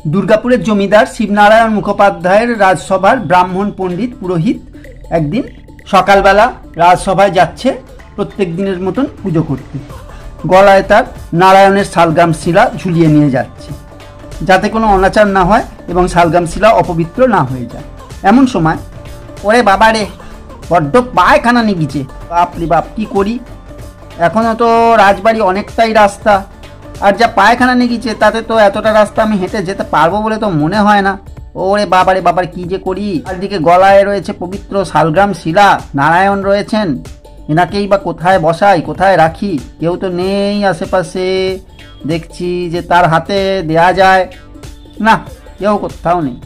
দুর্গাপুরের জমিদার শিবনারায়ণ মুখোপাধ্যায়ের রাজসভার ব্রাহ্মণ পণ্ডিত পুরোহিত একদিন সকালবেলা রাজসভায় যাচ্ছে প্রত্যেক দিনের মতন পুজো করতে। গলায় তার নারায়ণের শালগ্রাম শিলা ঝুলিয়ে নিয়ে যাচ্ছে, যাতে কোনো অনাচার না হয় এবং শালগ্রাম শিলা অপবিত্র না হয়ে যায়। এমন সময়, ওরে বাবা রে, বড্ড পায়খানা নিগিছে, বাপরে বাপ, কী করি? এখনও তো রাজবাড়ি অনেকটাই রাস্তা, আর যা পায়খানা নিগিছে তাতে তো এতটা রাস্তা আমি হেঁটে যেতে পারবো বলে তো মনে হয় না। ওরে বাবারে বাবার, কী যে করি! চারদিকে গলায় রয়েছে পবিত্র শালগ্রাম শিলা, নারায়ণ রয়েছেন, এনাকেই বা কোথায় বসাই, কোথায় রাখি? কেউ তো নেই আশেপাশে, দেখছি যে তার হাতে দেয়া যায় না, কেউ কোথাও নেই।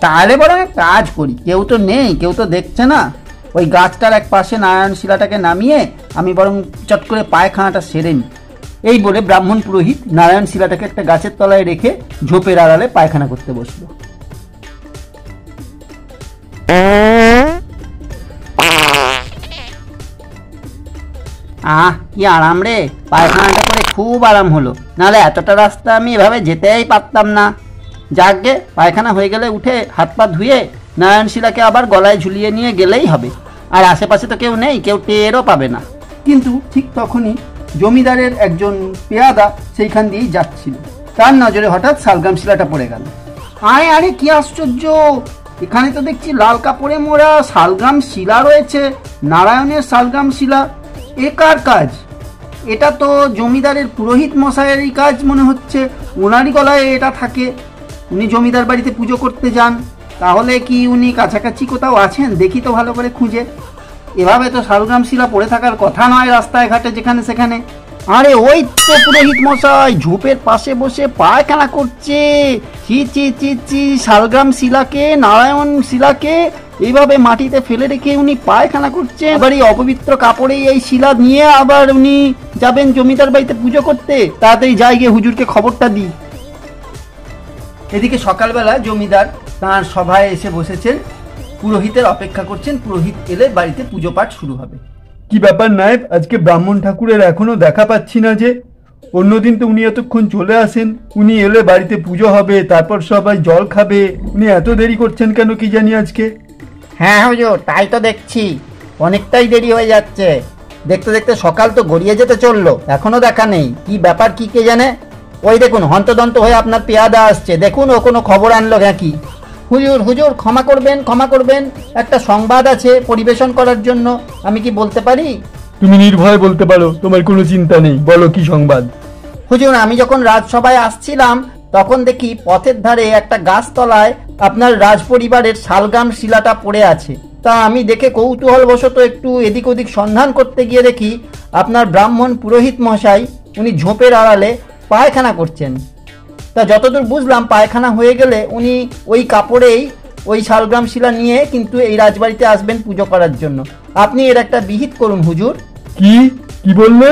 তাহলে বরং এক কাজ করি, কেউ তো নেই, কেউ তো দেখছে না, ওই গাছটার এক পাশে নারায়ণ শিলাটাকে নামিয়ে আমি বরং চট করে পায়খানাটা সেরে নিই। এই বলে ব্রাহ্মণ পুরোহিত নারায়ণ শিলাটাকে একটা গাছের তলায় রেখে ঝোপের আড়ালে পায়খানা করতে বসলো। কি আরাম রে, পায়খানাটা করে খুব আরাম হলো, নাহলে এতটা রাস্তা আমি এভাবে যেতেই পারতাম না। যাকগে, পায়খানা হয়ে গেলে উঠে হাত পা ধুয়ে নারায়ণ শিলাকে আবার গলায় ঝুলিয়ে নিয়ে গেলেই হবে, আর আশেপাশে তো কেউ নেই, কেউ টেরও পাবে না। কিন্তু ঠিক তখনই জমিদারের একজন পেয়াদা সেইখান দিয়েই যাচ্ছিল, তার নজরে হঠাৎ শালগ্রাম শিলাটা পড়ে গেল। আরে আরে, কি আশ্চর্য! এখানে তো দেখছি লাল কাপড়ে মোড়া শালগ্রাম শিলা রয়েছে, নারায়ণের শালগ্রাম শিলা। এ কার কাজ? এটা তো জমিদারের পুরোহিত মশাইয়েরই কাজ মনে হচ্ছে, ওনারই গলায় এটা থাকে। উনি জমিদার বাড়িতে পুজো করতে যান, তাহলে কি উনি কাছাকাছি কোথাও আছেন? দেখি তো ভালো করে খুঁজে। এভাবে তো শালগ্রাম শিলা পড়ে থাকার কথা নয় রাস্তায় ঘাটে যেখানে সেখানে। আরে ওই তো পুরোহিত মশাই ঝোপের পাশে বসে পায়খানা করছে। চি চি চি চি, শালগ্রাম শিলাকে, নারায়ণ শিলাকে এইভাবে মাটিতে ফেলে রেখে উনি পায়খানা করছেন, আবার এই অপবিত্র কাপড়ে এই শিলা নিয়ে আবার উনি যাবেন জমিদার বাড়িতে পুজো করতে। তাড়াতাড়ি যাই গিয়ে হুজুরকে খবরটা দিই। এদিকে সকালবেলা জমিদার তাঁর সভায় এসে বসেছেন, পুরোহিতের অপেক্ষা করছেন, পুরোহিত এলে বাড়িতে পুজো পাঠ শুরু হবে। কি ব্যাপার নায়েব, আজকে ব্রাহ্মণ ঠাকুরের এখনো দেখা পাচ্ছি না যে? অন্যদিন তো উনি এতক্ষণ চলে আসেন, উনি এলে বাড়িতে পুজো হবে, তারপর সবাই জল খাবে, উনি এত দেরি করছেন কেন কি জানি আজকে? হ্যাঁ হুজুর, তাই তো দেখছি, অনেকটাই দেরি হয়ে যাচ্ছে। দেখতে দেখতে সকাল তো গড়িয়ে যেতে চললো, এখনো দেখা নেই। কি ব্যাপার, কি কে জানে? ওই দেখুন, হন্তদন্ত হয়ে আপনার পেয়াদা আসছে, দেখুন ও কোনো খবর আনলো নাকি। হুজুর হুজুর, ক্ষমা করবেন, ক্ষমা করবেন, একটা সংবাদ আছে পরিবেশন করার জন্য, আমি কি বলতে পারি? তুমি নির্ভয় বলতে পারো, তোমার কোনো চিন্তা নেই, বলো কি সংবাদ। হুজুর, আমি যখন রাজসভায় আসছিলাম তখন দেখি পথের ধারে একটা গাছতলায় আপনার রাজ পরিবারের শালগ্রাম শিলাটা পড়ে আছে। তা আমি দেখে কৌতূহলবশত একটু এদিক ওদিক সন্ধান করতে গিয়ে দেখি আপনার ব্রাহ্মণ পুরোহিত মশাই উনি ঝোপের আড়ালে পায়খানা করছেন। তা যতদূর বুঝলাম, পায়খানা হয়ে গেলে উনি ওই কাপড়েই ওই শালগ্রাম শিলা নিয়ে কিন্তু এই রাজবাড়িতে আসবেন পুজো করার জন্য। আপনি এর একটা বিহিত করুন হুজুর। কি কি বললে?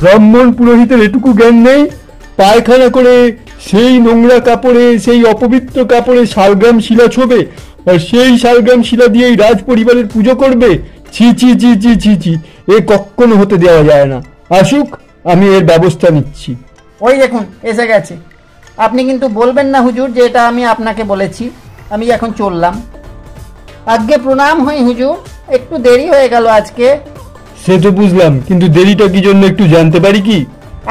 ব্রাহ্মণ পুরোহিতের এটুকু জ্ঞান নেই? পায়খানা করে সেই নোংরা কাপড়ে, সেই অপবিত্র কাপড়ে শালগ্রাম শিলা ছোবে, আর সেই শালগ্রাম শিলা দিয়েই রাজ পরিবারের পুজো করবে? ছি ছি ছি ছি ছি ছি, এ কখনো হতে দেওয়া যায় না। আসুক, আমি এর ব্যবস্থা নিচ্ছি। ওই দেখুন এসে গেছে। আপনি কিন্তু বলবেন না হুজুর যে এটা আমি আপনাকে বলেছি। আমি এখন চললাম। আজ্ঞে প্রণাম হয় হুজুর, একটু দেরি হয়ে গেল আজকে। সে তো বুঝলাম, কিন্তু দেরিটা কি জন্য একটু জানতে পারি কি?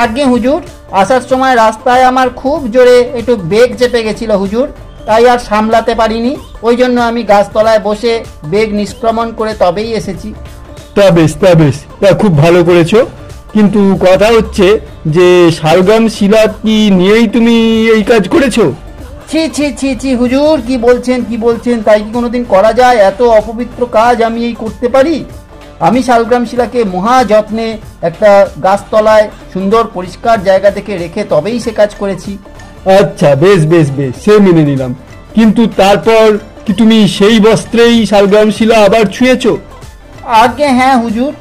আজ্ঞে হুজুর, আসার সময় রাস্তায় আমার খুব জোরে একটু বেগ চেপে গেছিল হুজুর, তাই আর সামলাতে পারিনি। ওই জন্য আমি গাছতলায় বসে বেগ নিষ্ক্রমণ করে তবেই এসেছি। তা বেশ, তা বেশ, তা খুব ভালো করেছো। কিন্তু কথা হচ্ছে যে শালগ্রাম শিলা কি নিয়েই তুমি এই কাজ করেছো? ছি ছি ছি ছি হুজুর, কি বলছেন, কি বলছেন? তাই কি কোনোদিন করা যায়? এত অপবিত্র কাজ আমি এই করতে পারি? আমি শালগ্রাম শিলাকে মহা যত্নে একটা গাছতলায় সুন্দর পরিষ্কার জায়গা থেকে রেখে তবেই সে কাজ করেছি। আচ্ছা, বেশ বেশ বেশ, সে মেনে নিলাম। কিন্তু তারপর কি তুমি সেই বস্ত্রেই শালগ্রাম শিলা আবার ছুঁয়েছো? আগে হ্যাঁ হুজুর,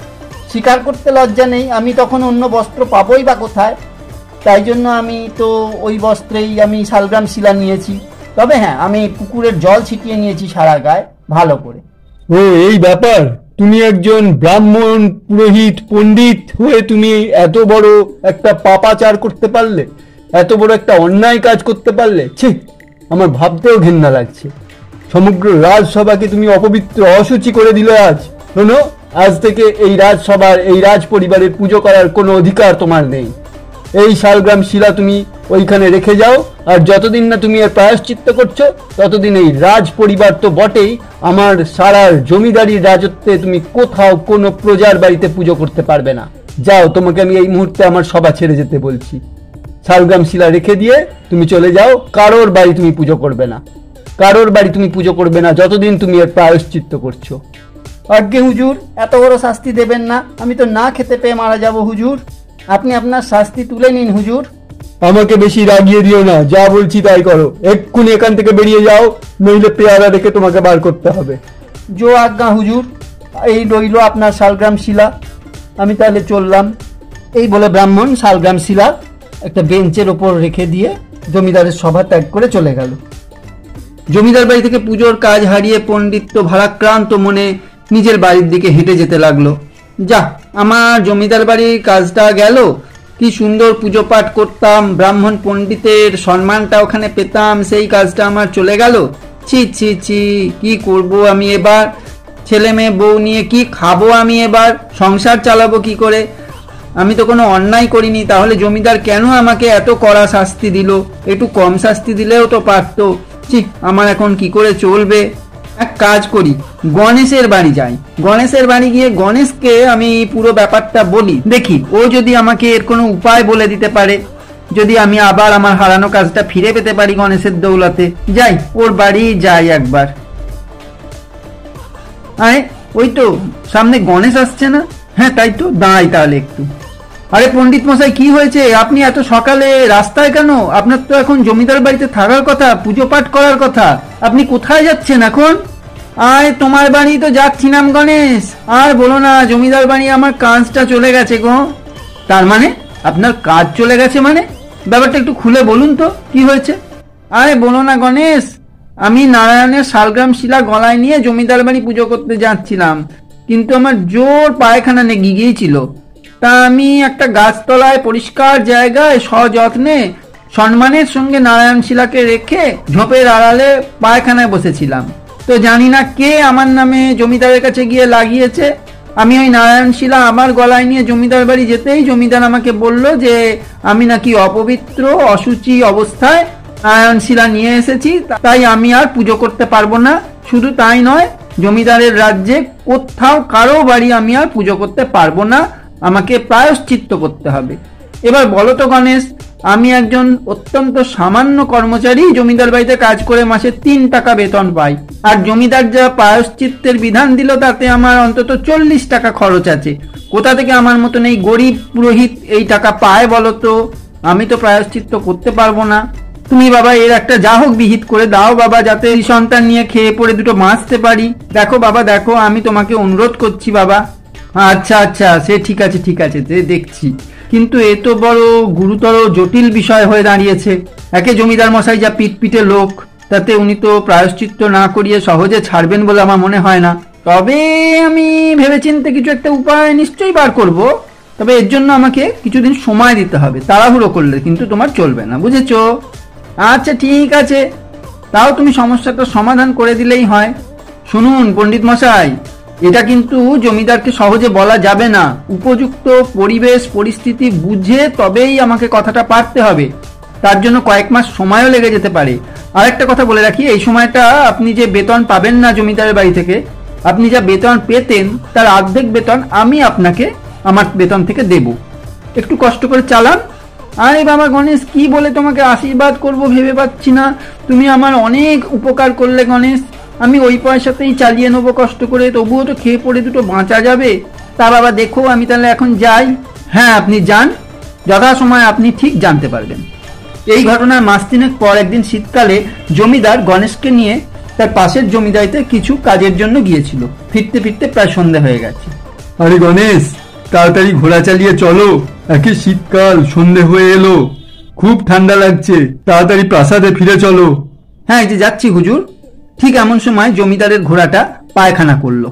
স্বীকার করতে লজ্জা নেই, আমি তখন অন্য বস্ত্র পাবোই বা কোথায়? তাই জন্য আমি তো ওই বস্ত্রেই আমি শালগ্রাম শিলা নিয়েছি। তবে হ্যাঁ, আমি পুকুরের জল ছিটিয়ে নিয়েছি সারা গায়ে ভালো করে। ও, এই ব্যাপার। তুমি একজন ব্রাহ্মণ পুরোহিত পণ্ডিত হয়ে তুমি এত বড় একটা পাপাচার করতে পারলে? এত বড় একটা অন্যায় কাজ করতে পারলে? ছি, আমার ভাবতেও ঘেন্না লাগছে। সমগ্র রাজসভাকে তুমি অপবিত্র অশুচি করে দিলে আজ। শোনো, আজ থেকে এই রাজসভার, এই রাজ পরিবারের পুজো করার কোনো অধিকার তোমার নেই। এই শালগ্রাম শিলা তুমি ওইখানে রেখে যাও, আর যতদিন না তুমি এর প্রায়শ্চিত্ত করছো ততদিন এই রাজ পরিবার তো বটেই, আমার সারা জমিদারির রাজত্বে তুমি কোথাও কোনো প্রজার বাড়িতে পুজো করতে পারবে না। যাও, তোমাকে আমি এই মুহূর্তে আমার সভা ছেড়ে যেতে বলছি। শালগ্রাম শিলা রেখে দিয়ে তুমি চলে যাও, কারোর বাড়ি তুমি পুজো করবে না, কারোর বাড়ি তুমি পুজো করবে না যতদিন তুমি এর প্রায়শ্চিত্ত করছো। আজ্ঞে হুজুর, এত বড় শাস্তি দেবেন না, আমি তো না খেতে পেয়ে মারা যাব হুজুর। আপনি আপনার শাস্তি তুলে নিন হুজুর। আমাকে বেশি রাগিয়ে দিও না, যা বলছি তাই করো। এক্ষুনি এখান থেকে বেরিয়ে যাও, নইলে পেয়ারা রেখে তোমাকে বার করতে হবে। জো আজ্ঞা হুজুর, এই রইল আপনার শালগ্রাম শিলা, আমি তাহলে চললাম। এই বলে ব্রাহ্মণ শালগ্রাম শিলা একটা বেঞ্চের ওপর রেখে দিয়ে জমিদারের সভা ত্যাগ করে চলে গেল। জমিদার বাড়ি থেকে পুজোর কাজ হারিয়ে পণ্ডিত তো ভারাক্রান্ত মনে নিজের বাড়ির দিকে হেঁটে যেতে লাগলো। যা, আমার জমিদার বাড়ির কাজটা গেল, কি সুন্দর পুজো পাঠ করতাম, ব্রাহ্মণ পণ্ডিতের সম্মানটা ওখানে পেতাম, সেই কাজটা আমার চলে গেল। ছি ছি ছি, কি করব আমি এবার? ছেলে মেয়ে বউ নিয়ে কি খাবো আমি এবার? সংসার চালাবো কি করে? আমি তো কোনো অন্যায় করিনি, তাহলে জমিদার কেন আমাকে এত কড়া শাস্তি দিল? একটু কম শাস্তি দিলেও তো পারতো। ছি, আমার এখন কি করে চলবে? এক কাজ করি, গণেশের বাড়ি যাই। গণেশের বাড়ি গিয়ে গণেশকে আমি পুরো ব্যাপারটা বলি, দেখি ও যদি আমাকে এর কোনো উপায় বলে দিতে পারে, যদি আমি আবার আমার হারানো কাজটা ফিরে পেতে পারি গণেশের দৌলতে। যাই, ওর বাড়ি যাই একবার। আরে ওই তো সামনে গণেশ আসছে না? হ্যাঁ তাই তো, দাঁড়াই তাহলে একটু। আরে পণ্ডিত মশাই, কি হয়েছে? আপনি এত সকালে রাস্তায় কেন? আপনার তো এখন জমিদার বাড়িতে থাকার কথা, পুজো পাঠ করার কথা। আপনি কোথায় যাচ্ছেন এখন? আয়, তোমার বাড়ি তো যাচ্ছি নাম গণেশ। আর বলো না, জমিদার বাড়ি আমার কাজটা চলে গেছে গো। তার মানে আপনার কাজ চলে গেছে মানে? ব্যাপারটা একটু খুলে বলুন তো, কি হয়েছে? আরে বলো না গণেশ, আমি নারায়ণের শালগ্রাম শিলা গলায় নিয়ে জমিদার বাড়ি পুজো করতে যাচ্ছিলাম, কিন্তু আমার জোর পায়খানা লেগে গিয়েছিল। তা আমি একটা গাছতলায় পরিষ্কার জায়গায় সযত্নে সম্মানের সঙ্গে নারায়ণ শিলাকে রেখে ঝোপের আড়ালে পায়খানায় বসেছিলাম। তো জানি না কে আমার নামে জমিদারের কাছে গিয়ে লাগিয়েছে। আমি ওই নারায়ণ শিলা আমার গলায় নিয়ে জমিদার বাড়ি যেতেই জমিদার আমাকে বলল যে আমি নাকি অপবিত্র অশুচি অবস্থায় নারায়ণ শিলা নিয়ে এসেছি, তাই আমি আর পুজো করতে পারবো না। শুধু তাই নয়, জমিদারের রাজ্যে কোথাও কারো বাড়ি আমি আর পুজো করতে পারবো না, আমাকে প্রায়শ্চিত্ত করতে হবে। এবার বলো তো গণেশ, আমি একজন অত্যন্ত সামান্য কর্মচারী, জমিদার বাড়িতে কাজ করে মাসে 3 টাকা বেতন পাই, আর জমিদার যা প্রায়শ্চিত্তের বিধান দিল তাতে আমার অন্তত 40 টাকা খরচ আছে। কোথা থেকে আমার মতন এই গরিব পুরোহিত এই টাকা পায় বলো তো? আমি তো প্রায়শ্চিত্ত করতে পারবো না। তুমি বাবা এর একটা যা হোক বিহিত করে দাও বাবা, যাতে এই সন্তান নিয়ে খেয়ে পড়ে দুটো বাঁচতে পারি। দেখো বাবা, দেখো, আমি তোমাকে অনুরোধ করছি বাবা। আচ্ছা আচ্ছা, সে ঠিক আছে ঠিক আছে, দেখছি, কিন্তু এ তো বড় গুরুতর জটিল বিষয় হয়ে দাঁড়িয়েছে। একে জমিদার মশাই যা পিটপিটে লোক, তাতে উনি তো প্রায়শ্চিত্ত না করিয়ে সহজে ছাড়বেন বলে আমার মনে হয় না। তবে আমি ভেবেচিন্তে কিছু একটা উপায় নিশ্চয়ই বার করব, তবে এর জন্য আমাকে কিছুদিন সময় দিতে হবে। তাড়াহুড়ো করলে কিন্তু তোমার চলবে না, বুঝেছো? আচ্ছা ঠিক আছে, তাও তুমি সমস্যাটা সমাধান করে দিলেই হয়। শুনুন পণ্ডিত মশাই, এটা কিন্তু জমিদারকে সহজে বলা যাবে না। উপযুক্ত পরিবেশ পরিস্থিতি বুঝে তবেই আমাকে কথাটা পারতে হবে। তার জন্য কয়েক মাস সময়ও লেগে যেতে পারে। আরেকটা কথা বলে রাখি, এই সময়টা আপনি যে বেতন পাবেন না জমিদারের বাড়ি থেকে, আপনি যা বেতন পেতেন তার অর্ধেক বেতন আমি আপনাকে আমার বেতন থেকে দেব। একটু কষ্ট করে চালান। আরে বাবা গণেশ, কি বলে তোমাকে আশীর্বাদ করব ভেবে পাচ্ছি না। তুমি আমার অনেক উপকার করলে গণেশ, আমি ওই পয়সাতেই চালিয়ে নেবো কষ্ট করে, তবুও তো খেয়ে পড়ে দুটো বাঁচা যাবে। তা বাবা দেখো, আমি তাহলে এখন যাই। হ্যাঁ আপনি যান, যথাসময়ে আপনি ঠিক জানতে পারবেন। এই ঘটনার মাস 3 পর একদিন শীতকালে জমিদার গণেশকে নিয়ে তার পাশের জমিদারিতে কিছু কাজের জন্য গিয়েছিল। ফিরতে ফিরতে প্রায় সন্ধে হয়ে গেছে। আরে গণেশ, তাড়াতাড়ি ঘোড়া চালিয়ে চলো, একে শীতকাল, সন্ধে হয়ে এলো, খুব ঠান্ডা লাগছে, তাড়াতাড়ি প্রাসাদে ফিরে চলো। হ্যাঁ এই যে যাচ্ছি হুজুর। ঠিক এমন সময় জমিদারের ঘোড়াটা পায়খানা করলো।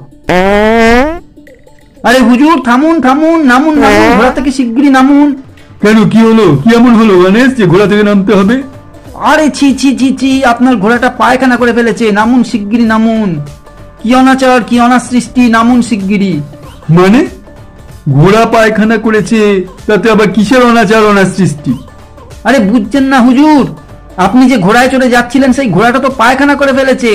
আরে হুজুর থামুন থামুন, নামুন নামুন, ঘোড়া থেকে শিগগিরই নামুন। কেন, কি হলো? কি এমন হলো গণেশ যে ঘোড়া থেকে নামতে হবে? আরে ছি ছি ছি ছি, আপনার ঘোড়াটা পায়খানা করে ফেলেছে, নামুন শিগগিরি নামুন। কি অনাচার, কি অনাসৃষ্টি, নামুন শিগগিরি। মানে ঘোড়া পায়খানা করেছে, তাতে আবার কিসের অনাচার অনাসৃষ্টি? আরে বুঝছেন না হুজুর, আপনি যে ঘোড়ায় চড়ে যাচ্ছিলেন সেই ঘোড়াটা তো পায়খানা করে ফেলেছে।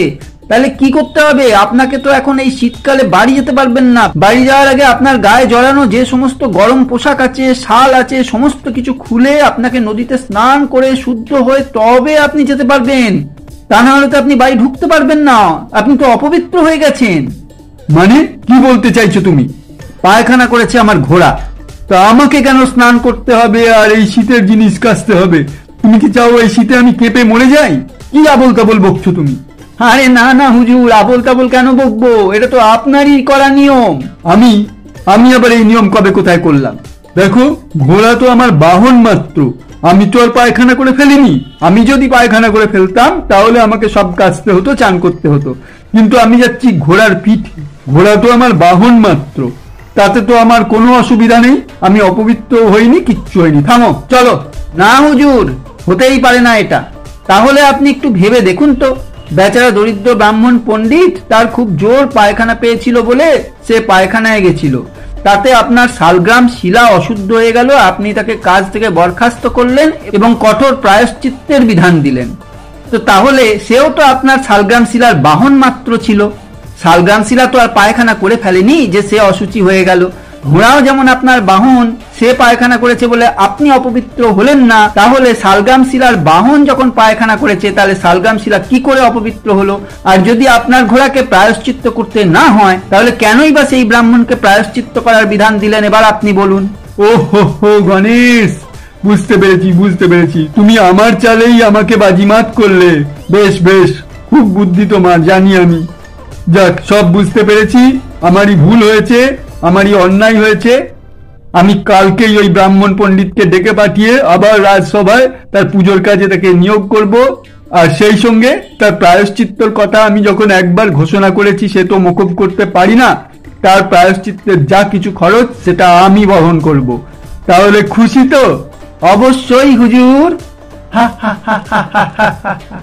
তাহলে কি করতে হবে? আপনাকে তো এখন এই শীতকালে বাড়ি যেতে পারবেন না। বাড়ি যাওয়ার আগে আপনার গায়ে জড়ানো যে সমস্ত গরম পোশাক আছে, শাল আছে, সমস্ত কিছু খুলে আপনাকে নদীতে স্নান করে শুদ্ধ হয়ে তবে আপনি যেতে পারবেন। তা না হলে তো আপনি বাড়ি ঢুকতে পারবেন না, আপনি তো অপবিত্র হয়ে গেছেন। মানে কি বলতে চাইছো তুমি? পায়খানা করেছে আমার ঘোড়া। তা আমাকে কেন স্নান করতে হবে আর এই শীতের জিনিস কাচতে হবে? তুমি কি চাও এই শীতে আমি কেঁপে মরে যাই? কি আবোল তাবোল বকছো তুমি? আরে না না হুজুর, আবোল তাবোল কেন বকবো? এটা তো আপনারই করা নিয়ম। আমি আমি আবার এই নিয়ম কবে কোথায় করলাম? দেখো, ঘোড়া তো আমার বাহন মাত্র, আমি তো আর পায়খানা করে ফেলিনি। আমি যদি পায়খানা করে ফেলতাম তাহলে আমাকে সব কাচতে হতো, চান করতে হতো, কিন্তু আমি যাচ্ছি ঘোড়ার পিঠে। ঘোড়া তো আমার বাহন মাত্র, তাতে তো আমার কোনো অসুবিধা নেই। আমি অপবিত্র হইনি, কিচ্ছু হয়নি। থামো, চলো। না হুজুর, হতেই পারে না এটা। তাহলে আপনি একটু ভেবে দেখুন তো, বেচারা দরিদ্র ব্রাহ্মণ পণ্ডিত, তার খুব জোর পায়খানা পেয়েছিল বলে সে পায়খানায় গেছিল, তাতে আপনার শালগ্রাম শিলা অশুদ্ধ হয়ে গেল, আপনি তাকে কাজ থেকে বরখাস্ত করলেন এবং কঠোর প্রায়শ্চিত্তের বিধান দিলেন। তো তাহলে সেও তো আপনার শালগ্রাম শিলার বাহন মাত্র ছিল। শালগ্রাম শিলা তো আর পায়খানা করে ফেলেনি যে সে অশুচি হয়ে গেল। ঘোড়াও যেমন আপনার বাহন, সে পায়খানা করেছে বলে আপনি অপবিত্র হলেন না। তাহলে শালগ্রাম শিলার বাহন যখন পায়খানা করেছে, তাহলে শালগ্রাম শিলা কি করে অপবিত্র হলো? আর যদি আপনার ঘোড়াকে প্রায়শ্চিত্ত করতে না হয়, তাহলে কেনই বা সেই ব্রাহ্মণকে প্রায়শ্চিত্ত করার বিধান দিলেন? এবার আপনি বলুন। ও হো হো গণেশ, বুঝতে পেরেছি বুঝতে পেরেছি, তুমি আমার চালেই আমাকে বাজিমাত করলে। বেশ বেশ, খুব বুদ্ধি তোমার, জানি আমি। যাক, সব বুঝতে পেরেছি, আমারই ভুল হয়েছে, আমারই অন্যায় হয়েছে। আমি কালকেই ওই ব্রাহ্মণ পণ্ডিতকে ডেকে পাঠিয়ে আবার রাজসভায় তার পুজোর কাজে তাকে নিয়োগ করব। আর সেই সঙ্গে তার প্রায়শ্চিত্তর কথা আমি যখন একবার ঘোষণা করেছি, সে তো মকুব করতে পারি না। তার প্রায়শ্চিত্তের যা কিছু খরচ সেটা আমি বহন করব। তাহলে খুশি তো? অবশ্যই হুজুর। হা হা হা হা হা হা।